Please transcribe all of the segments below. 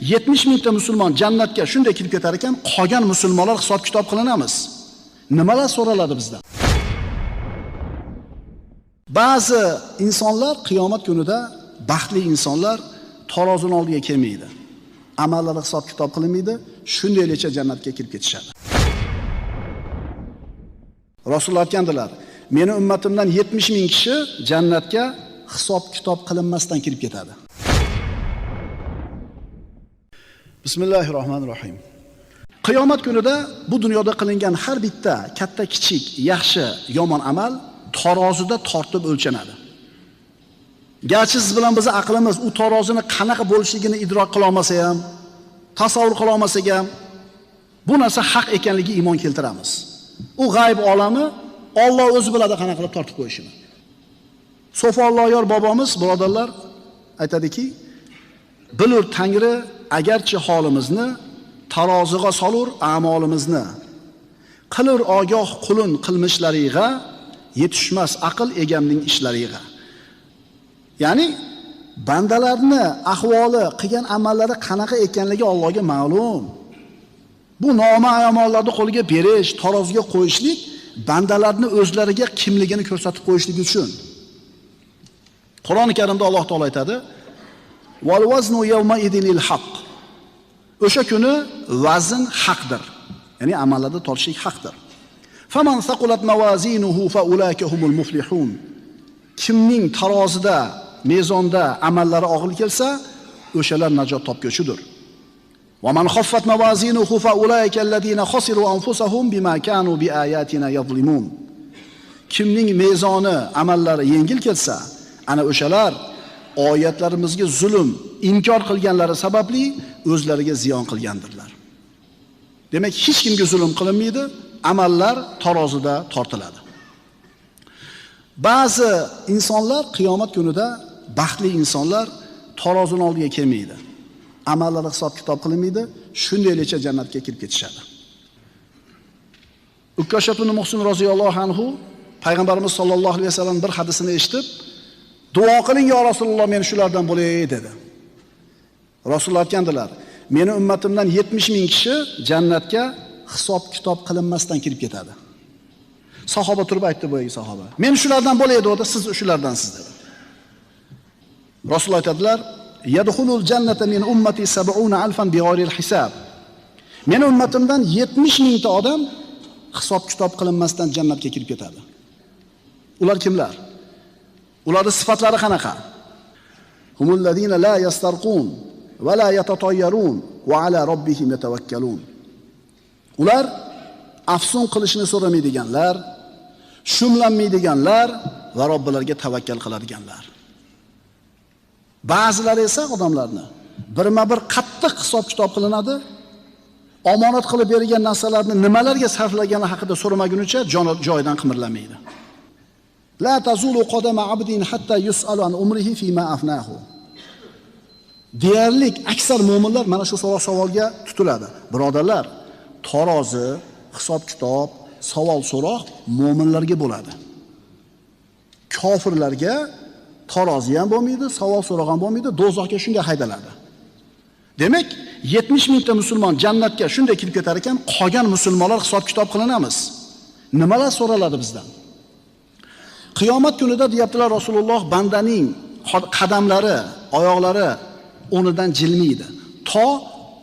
70 mingta musulmon jannatga shunday kirib ketar ekan, qolgan musulmonlar hisob-kitob qilinamiz. Nimalar so'raladi bizdan? Ba'zi insonlar qiyomat kunida, baxtli insonlar tarozining oldiga kelmaydi. Amallari hisob-kitob qilinmaydi, shundaylicha jannatga kirib ketishadi. Rasululloh aytgandilar, meni ummatimdan 70 ming kishi jannatga hisob-kitob qilinmasdan kirib ketadi. Bismillahirrohmanirrohim. Qiyomat kunida bu dunyoda qilingan har bitta katta kichik, yaxshi, yomon amal tarozida tortib o'lchanadi. Garchi siz bilan bizning aqlimiz u tarozini qanaqa bo'lishligini idrok qila olmasa ham, tasavvur qila olmasak ham, bu narsa haq ekanligiga iymon keltiramiz. U g'ayb olami Alloh o'zi biladi qanaqa qilib tortib qo'yishini. So'folloyor bobomiz, birodarlar, aytadiki, bilur Tangri agarchi holimizni taroziga solur a'molimizni, qilur ogoh qulun qilmishlariga, yetishmas aql egamning ishlariga. Ya'ni bandalarni ahvoli, qilgan amallari qanaqa ekanligi Allohga ma'lum. Bu noma'lum amallarni qo'liga berish, taroziga qo'yishlik bandalarni o'zlariga kimligini ko'rsatib qo'yishlik uchun. Qur'oni Karimda Alloh taolo aytadi: "Wal waznu yawma idinil haqq." O'sha kuni vazn haqdir. Ya'ni amallarda tortishlik haqdir. Faman saqulat mawazinuhu fa ulaika humul muflihun. Kimning tarozida, mezonda amallari og'ir kelsa, o'shalar najot topguvchidir. Va man khaffat mawazinuhu fa ulaika alladhina khasiru anfusahum bima kanu biayatina yadhlimun. Kimning mezoni, amallari yengil kelsa, ana o'shalar oyatlarimizga zulm, inkor qilganlari sababli o'zlariga ziyon qilgandirlar. Demak, hech kimga zulm qilinmaydi, amallar tarozida tortiladi. Ba'zi insonlar qiyomat kunida, baxtli insonlar tarozining oldiga kelmaydi. Amallari hisob-kitob qilinmaydi, shundaylicha jannatga kirib ketishadi. Ukashat ibn Muhsin roziyallohu anhu payg'ambarimiz sollallohu alayhi vasallam bir hadisini eshitib, duo qiling ya Rasululloh, men shulardan bo'lay dedi. Rasululloh aytgandilar, meni ummatimdan 70 ming kishi jannatga hisob-kitob qilinmasdan kirib ketadi. Sahoba turib aytdi, boyagi sahoba, men shulardan bo'lay dedi, siz shulardansiz dedi. Rasululloh aytadilar, yadkhulul jannata min ummati 70,000 bighayri hisab. Meni ummatimdan 70 mingta odam hisob-kitob qilinmasdan jannatga kirib ketadi. Ular kimlar? Ularning sifatlari qanaqa? Humul ladina la yastarqun va la yatatayyarun va ala robbihim yatawakkalun. Ular afsun qilishni so'ramaydiganlar, shumlanmaydiganlar va Robbilariga tavakkal qiladiganlar. Ba'zilari esa odamlarni birma-bir qattiq hisob-kitob qilinadi. Omonat qilib berilgan narsalarni nimalarga sarflagani haqida so'ramagunicha joyidan qimirlamaydi. La tazulu qadama abdin hatta yus'alu an umrihi fima afnahu. Deyarlik aksar mu'minlar mana shu savolga tutiladi. Birodarlar, tarozi, hisob-kitob, savol-so'roq mu'minlarga bo'ladi. Kofirlarga tarozi ham bo'lmaydi, savol-so'roq ham bo'lmaydi, do'zaxga shunga haydaladi. Demak, 70 mingta musulmon jannatga shunday kirib ketar ekan, qolgan musulmonlar hisob-kitob qilinamiz. Nimalar so'raladi bizdan? Qiyomat kunida deyaptilar Rasululloh, bandaning qadamlari, oyoqlari o'rnidan jilmaydi. To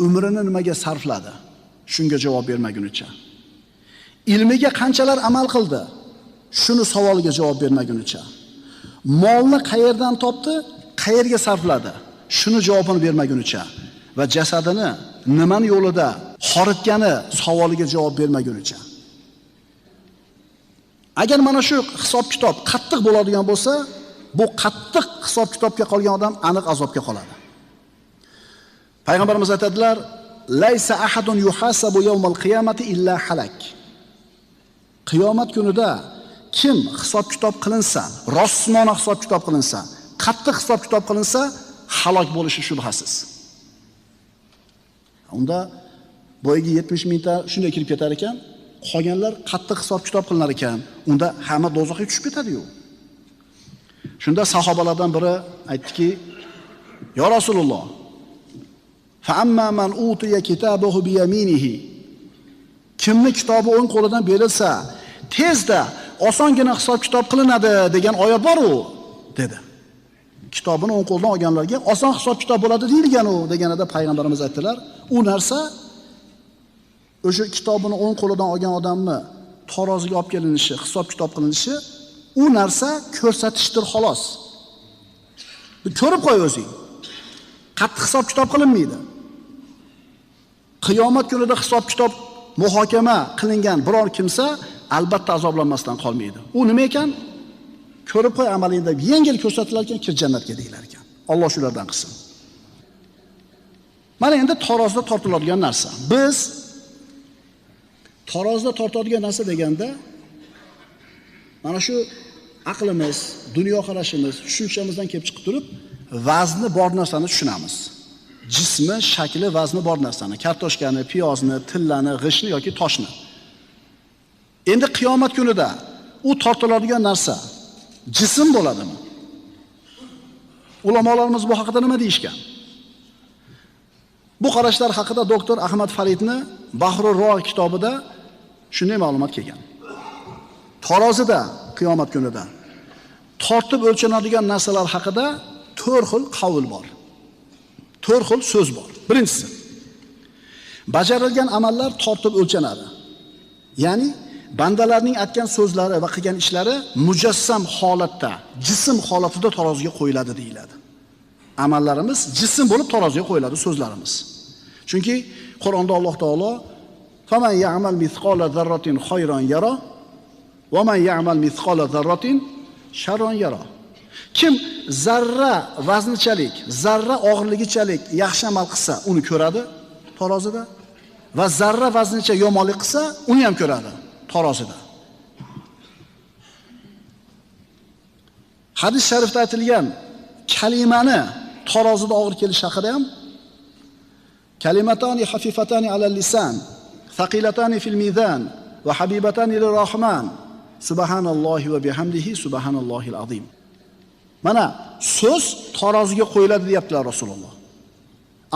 umrini nimaga sarfladi? Shunga javob bermagunicha. Ilmiga qanchalar amal qildi? Shuni savoliga javob bermagunicha. Molni qayerdan topdi? Qayerga sarfladi? Shuni javobini bermagunicha. Va jasadini nimani yo'lida xoritgani savoliga javob bermagunicha. Agar mana shu hisob-kitob qattiq bo'ladigan bo'lsa, bu qattiq hisob-kitobga qolgan odam aniq azobga qoladi. Payg'ambarimiz aytadilar, "Laysa ahadun yuhasabu yawmal qiyamati illa halak." Qiyomat kunida kim hisob-kitob qilinsa, rostmona hisob-kitob qilinsa, qattiq hisob-kitob qilinsa, halok bo'lishi shubhasiz. Unda boyagi 70 mingta shunday kirib ketar ekan, qolganlar qattiq hisob-kitob qilinar ekan, unda hamma do'zaxga tushib ketadi-yu. Shunda sahobalardan biri aytdiki, "Ya Rasululloh, Fa amma man utiya kitabahu bi yaminihi. Kimning kitobi o'ng qo'lidan berilsa, tezda osongina hisob-kitob qilinadi degan oyat bor-u, dedi. Kitobini o'ng qo'ldan olganlarga oson hisob-kitob bo'ladi deyilgan-u deganida payg'ambarimiz aytdilar, u narsa o'sha kitobini o'ng qo'lidan olgan odamni taroziga olib kelinishi, hisob-kitob qilinishi, u narsa ko'rsatishdir xolos. Ko'rib qo'y o'zing. Qattiq hisob-kitob qilinmaydi. Qiyomat kunida hisob-kitob muhokama qilingan biror kimsa albatta azoblanmasdan qolmaydi. U nima ekan? Ko'rib qo'y amalingda yengil ko'rsatilar ekan, kir jannatga deylar ekan. Alloh shulardan qilsin. Mana endi tarozda tortiladigan narsa. Biz tarozda tortadigan narsa deganda mana shu aqlimiz, dunyo qarashimiz, tushunchamizdan kelib chiqib turib, vazni bor narsani tushunamiz. Jismi, shakli, vazni bor narsani, kartoshkani, piyozni, tillani, g'ishni yoki toshni. Endi qiyomat kunida u tortiladigan narsa jism bo'ladimi? Ulamolarimiz bu haqida nima deyishgan? Bu qarashlar haqida doktor Ahmad Faridni Bahrul Roy kitobida shunday ma'lumot kelgan. Tarozida qiyomat kunida tortib o'lchanadigan narsalar haqida 4 xil qavl bor. 4 xil so'z bor. Birinchisi, bajarilgan amallar tortib o'lchanadi. Ya'ni bandalarning aytgan so'zlari va qilgan ishlari mujassam holatda, jism holatida taroziga qo'yiladi deyiladi. Amallarimiz jism bo'lib taroziga qo'yiladi so'zlarimiz. Chunki Qur'onda Alloh taolo "Faman ya'mal mithqala zarratin khayran yara va man ya'mal mithqala zarratin sharran yara." Kim zarra vaznichalik, zarra og'irligichalik yaxshi amal qilsa, uni ko'radi tarozida, va zarra vaznicha yomonlik qilsa, uni ham ko'radi tarozida. Hadis sharifda aytilgan kalimani tarozida og'ir kelish haqida ham kalimatani hafifatani alal lisan, thaqilatani fil mizan va habibatani lirrahman. Subhanallohi va bihamdihi subhanallohil azim. Mana so'z taroziga qo'yiladi deyaptilar Rasululloh.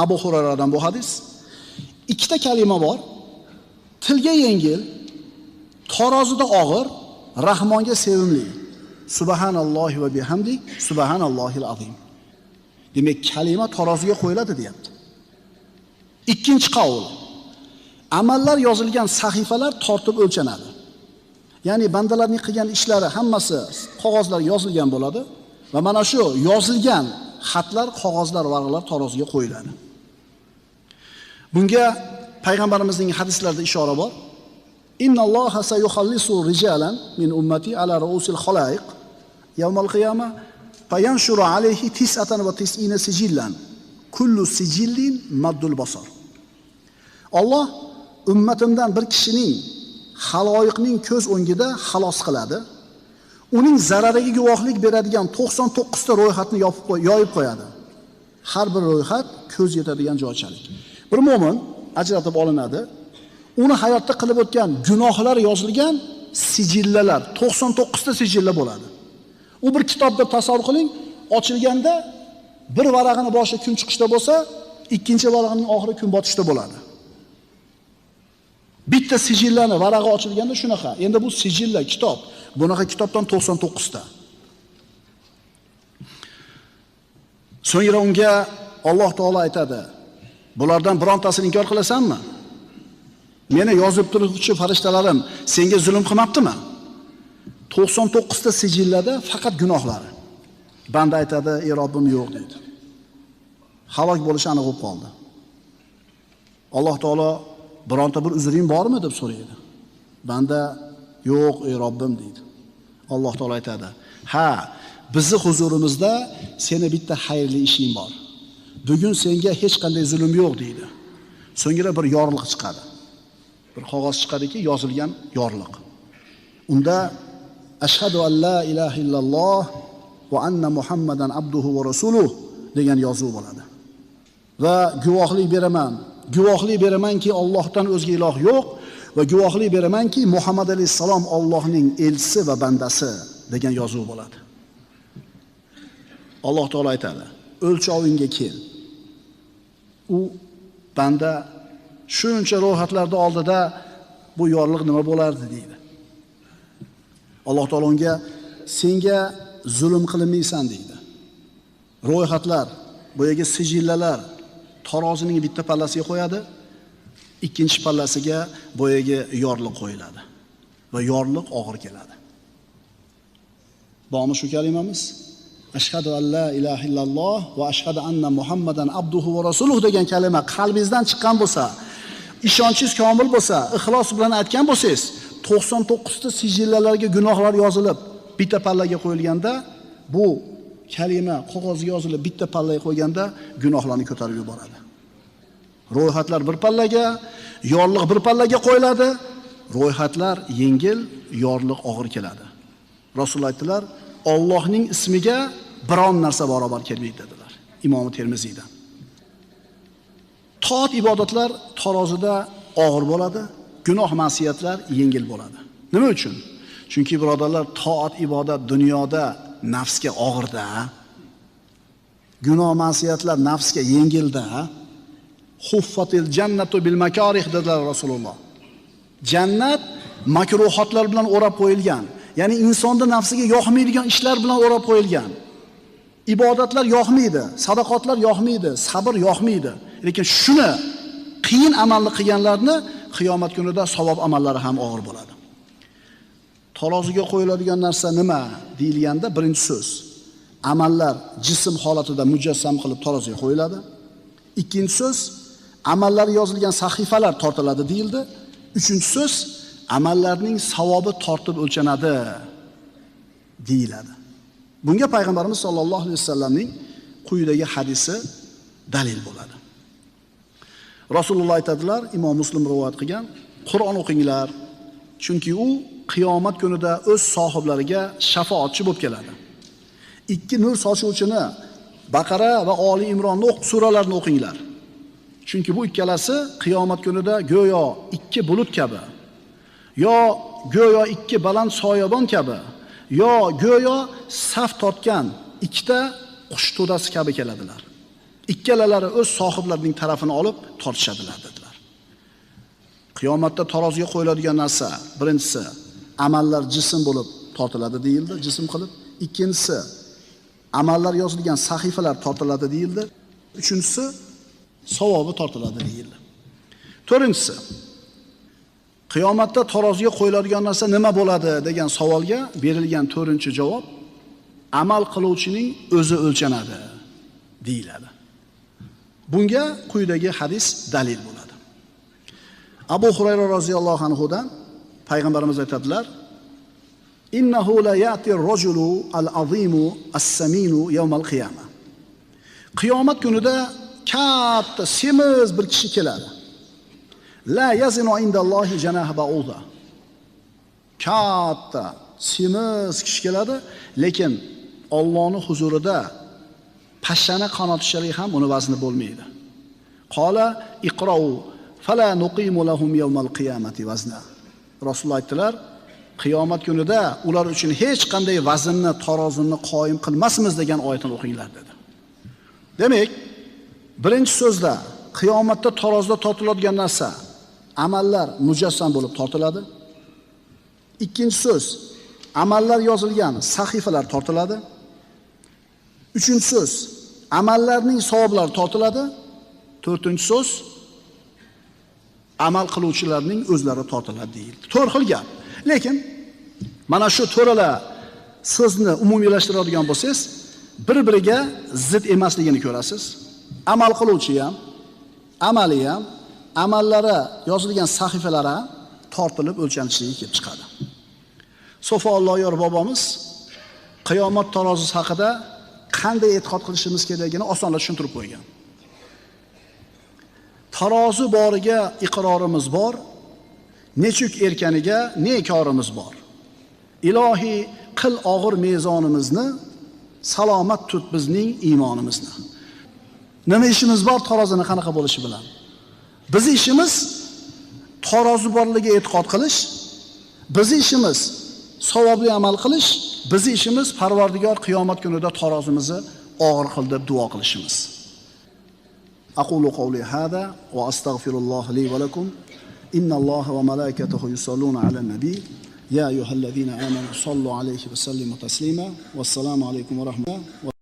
Abu Hurayradan bu hadis. Ikkita kalima bor. Tilga yengil, tarozida og'ir, Rahmonga sevimli. Subhanallohi va bihamdi subhanallohil azim. Demak, kalima taroziga qo'yiladi deyapti. Ikkinchi qavl. Amallar yozilgan sahifalar tortib o'lchanadi. Ya'ni bandalarning qilgan ishlari hammasi qog'ozlarga yozilgan bo'ladi va mana shu yozilgan xatlar, qog'ozlar, varaqlar taroziga qo'yiladi. Bunga payg'ambarimizning hadislarida ishora bor. Innalloha sayuxallisu rijalan min ummati ala ru'usil xalaiq yawmal qiyamah fayanshuru alayhi 99 sijillan kullu sijillin maddul basar. Alloh ummatimdan bir kishining xaloyiqning ko'z o'ngida xalos qiladi. Uning zarariga guvohlik beradigan 99 ta ro'yxatni yoyib qo'yadi. Har bir ro'yxat ko'z yetadigan joychalik. Bir mo'min ajratib olinadi. Uni hayotda qilib o'tgan gunohlari yozilgan sijillalar, 99 ta sijilla bo'ladi. U bir kitob deb tasavvur qiling, ochilganda bir varag'ini boshi kun chiqishda bo'lsa, ikkinchi varag'ining oxiri kun botishda bo'ladi. Bitta sijillani varag'i ochilganda shunaqa. Endi bu sijilla kitob. Bunaqa kitobdan 99 ta. So'ngra unga Alloh taolo aytadi: "Bulardan birontasini inkor qilasanmi? Meni yozib turuvchi farishtalarim senga zulm qilmabdimi?" 99 ta sijillada faqat gunohlari. Banda aytadi: "Ey Robbim, yo'q" deydi. Halok bo'lishi aniq bo'lib qoldi. Alloh taolo bironta bir uzring bormi deb so'raydi. Banda yo'q ey Robbim deydi. Alloh taolo aytadi: "Ha, bizni huzurimizda seni bitta xayrli ishing bor. Bugun senga hech qanday zulm yo'q" deydi. So'ngra bir yorliq chiqadi. Bir qog'oz chiqadiki, yozilgan yorliq. Unda ashhadu an la ilaha illalloh va anna Muhammadan abduhu va rasuluh degan yozuv bo'ladi. Va guvohlik beramanki Allohdan o'zga iloh yo'q va guvohlik beramanki Muhammad alayhisalom Allohning elchisi va bandasi degan yozuv bo'ladi. Alloh taolo aytadi: "O'lchovingga kel." U Banda shuncha ro'yxatlarda oldida bu yorliq nima bo'lardi deydi. Alloh taolo unga senga zulm qilinmaysan deydi. Ro'yxatlar, bu yerga sijillalar tarozining bitta pallasiga qo'yadi, ikkinchi pallasiga bu yerga yorliq qo'yiladi va yorliq og'ir keladi. Bormi shu kalimamiz? Ashhadu an la ilaha illalloh va ashhadu anna Muhammadan abduhu va rasuluh degan kalima qalbingizdan chiqqan bo'lsa, ishonchingiz komil bo'lsa, ixlos bilan aytgan bo'lsangiz, 99 ta sijillalarga gunohlar yozilib, bitta pallaga qo'yilganda, bu kalima qog'ozga yozilib, bitta pallaga qo'yganda gunohlarni ko'tarib yuboradi. Ro'yxatlar bir pallaga, yorliq bir pallaga qo'yiladi. Ro'yxatlar yengil, yorliq og'ir keladi. Rasululloh aytdilar, Allohning ismiga biron narsa barobar kelmaydi dedilar. Imom Termiziydan. Toat ibodatlar tarozida og'ir bo'ladi, gunoh ma'siyatlar yengil bo'ladi. Nima uchun? Chunki birodarlar, toat ibodat dunyoda nafsga og'irda, gunoh ma'siyatlar nafsga yengilda. Huffatil jannatu bil makarih dedilar Rasululloh. Jannat makruhotlar bilan o'rab qo'yilgan. Ya'ni insonning nafsiga yoqmaydigan ishlar bilan o'rab qo'yilgan. Ibodatlar yoqmaydi, sadaqotlar yoqmaydi, sabr yoqmaydi. Lekin shuni qiyin amalni qilganlarni qiyomat kunida savob amallari ham og'ir bo'ladi. Taroziga qo'yiladigan narsa nima deyilganda, birinchi so'z, amallar jism holatida mujassam qilib taroziga qo'yiladi. Ikkinchi so'z, amallar yozilgan sahifalar tortiladi deyildi. Uchinchi so'z, amallarning savobi tortib o'lchanadi deyiladi. Bunga payg'ambarimiz sollallohu alayhi vasallamning quyidagi hadisi dalil bo'ladi. Rasululloh aytadilar, Imom Muslim rivoyat qilgan, Qur'on o'qinglar, chunki u qiyomat kunida o'z sohiblariga shafoatchi bo'lib keladi. Ikki nur sochuvchini Baqara va Oli Imronni suralarni o'qinglar. Chunki bu ikkalasi qiyomat kunida go'yo ikki bulut kabi, yo go'yo ikki baland soyabon kabi, yo go'yo saf tortgan ikkita qush to'dasi kabi keladilar. Ikkalalari o'z sohiblarining tarafini olib tortishadilar dedilar. Qiyomatda taroziga qo'yiladigan narsa, birinchisi amallar jism bo'lib tortiladi deyildi, jism qilib. Ikkinchisi amallar yozilgan sahifalar tortiladi deyildi. Uchinchisi savobi tortiladi deyildi. To'rtinchisi qiyomatda taroziga qo'yiladigan narsa nima bo'ladi degan savolga berilgan to'rtinchi javob amal qiluvchining o'zi o'lchanadi deyiladi. Bunga quyidagi hadis dalil bo'ladi. Abu Hurayra roziyallohu anhu dan payg'ambarimiz aytadilar: "Innahu la ya'ti ar-rajulu al-azimu as-saminu yawm al-qiyamah." Qiyomat kunida katta semiz bir kishi keladi. La yazinu indallohi janaha ba'uda. Katta semiz kishi keladi, lekin Allohning huzurida pashshani qanotishalik ham uni vazni bo'lmaydi. Qala iqra'u fala nuqimu lahum yawmal qiyamati vazna. Rasululloh aytdilar, qiyomat kunida ular uchun hech qanday vaznni, tarozini qoyim qilmasmiz degan oyatni o'qinglar dedi. Demak, birinchi so'zda qiyomatda tarozida tortiladigan narsa amallar mujassam bo'lib tortiladi. Ikkinchi so'z, amallar yozilgan sahifalar tortiladi. Uchinchi so'z, amallarning savoblari tortiladi. To'rtinchi so'z, amal qiluvchilarning o'zlari tortiladi deyildi. To'rt xil gap. Lekin mana shu to'ralar so'zni umumiylashtiradigan bo'lsangiz, bir-biriga zid emasligini ko'rasiz. Amal qiluvchi ham, amali ham, amallari yozilgan sahifalari ham tortilib o'lchanishligi kelib chiqadi. Sofa Alloyor bobomiz qiyomat tarozisi haqida qanday e'tiqod qilishimiz kerakligini osonla tushuntirib qo'ygan. Tarozi boriga iqrorimiz bor, nechuk erkaniga ne korimiz bor. Ilohiy qil og'ir mezonimizni, salomat tut bizning iymonimizni. Nima ishimiz bor tarozini qanaqa bo'lishi bilan? Biz ishimiz tarozi borligiga e'tiqod qilish, biz ishimiz savobli amal qilish, biz ishimiz Parvardigor qiyomat kunida tarozimizni og'ir qil deb duo qilishimiz. أقول قولي هذا وأستغفر الله لي ولكم. إن الله وملائكته يصلون على النبي يا أيها الذين آمنوا صلوا عليه وسلموا تسليما والسلام عليكم ورحمة الله.